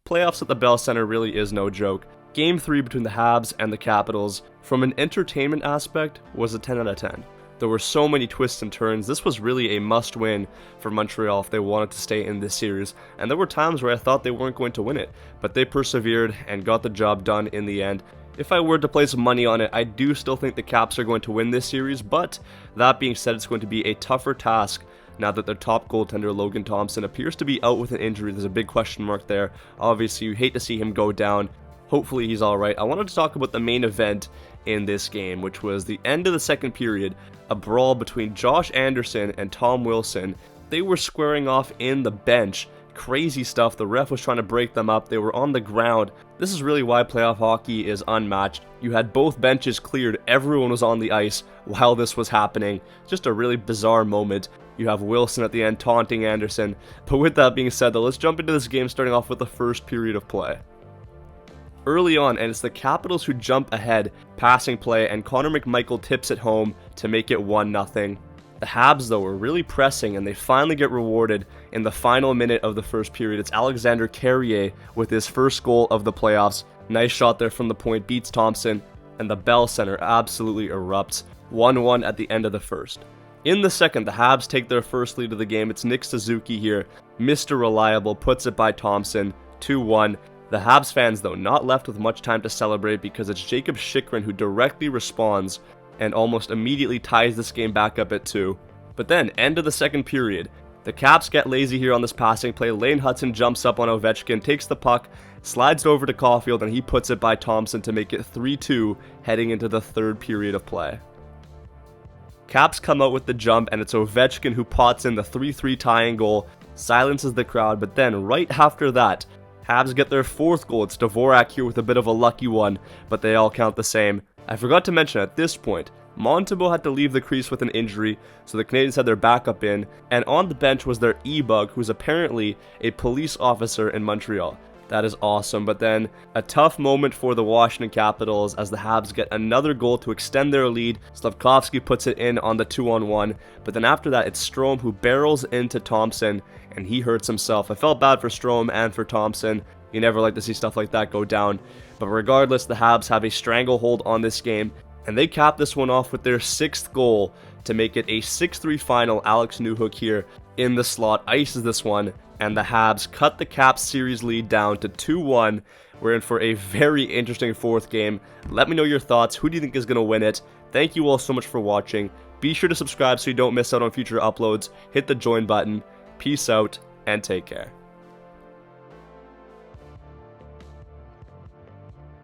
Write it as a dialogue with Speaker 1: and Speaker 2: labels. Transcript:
Speaker 1: Playoffs at the Bell Center really is no joke. Game 3 between the Habs and the Capitals, from an entertainment aspect, was a 10 out of 10. There were so many twists and turns. This was really a must-win for Montreal if they wanted to stay in this series, and there were times where I thought they weren't going to win it, but they persevered and got the job done in the end. If I were to place money on it, I do still think the Caps are going to win this series, but that being said, it's going to be a tougher task now that their top goaltender, Logan Thompson, appears to be out with an injury. There's a big question mark there. Obviously, you hate to see him go down. Hopefully he's alright. I wanted to talk about the main event in this game, which was the end of the second period, a brawl between Josh Anderson and Tom Wilson. They were squaring off in the bench. Crazy stuff. The ref was trying to break them up. They were on the ground. This is really why playoff hockey is unmatched. You had both benches cleared. Everyone was on the ice while this was happening. Just a really bizarre moment. You have Wilson at the end taunting Anderson. But with that being said, though, let's jump into this game starting off with the first period of play. Early on, and it's the Capitals who jump ahead, passing play, and Connor McMichael tips it home to make it 1-0. The Habs, though, were really pressing, and they finally get rewarded in the final minute of the first period. It's Alexander Carrier with his first goal of the playoffs. Nice shot there from the point, beats Thompson, and the Bell Center absolutely erupts. 1-1 at the end of the first. In the second, the Habs take their first lead of the game. It's Nick Suzuki here. Mr. Reliable puts it by Thompson. 2-1. The Habs fans, though, not left with much time to celebrate because it's Jacob Chychrun who directly responds and almost immediately ties this game back up at 2. But then, end of the second period, the Caps get lazy here on this passing play. Kevan Hudson jumps up on Ovechkin, takes the puck, slides it over to Caufield, and he puts it by Thompson to make it 3-2 heading into the third period of play. Caps come out with the jump, and it's Ovechkin who pots in the 3-3 tying goal, silences the crowd, but then right after that, Habs get their fourth goal. It's Dvorak here with a bit of a lucky one, but they all count the same. I forgot to mention at this point, Montembeault had to leave the crease with an injury, so the Canadiens had their backup in, and on the bench was their E-Bug, who's apparently a police officer in Montreal. That is awesome, but then a tough moment for the Washington Capitals as the Habs get another goal to extend their lead. Slavkovsky puts it in on the 2-on-1, but then after that it's Strome who barrels into Thompson, and he hurts himself. I felt bad for Strome and for Thompson. You never like to see stuff like that go down, but regardless, the Habs have a stranglehold on this game, and they cap this one off with their 6th goal to make it a 6-3 final. Alex Newhook here in the slot ices this one, and the Habs cut the Caps series lead down to 2-1. We're in for a very interesting fourth game. Let me know your thoughts. Who do you think is going to win it? Thank you all so much for watching. Be sure to subscribe so you don't miss out on future uploads. Hit the join button. Peace out, and take care.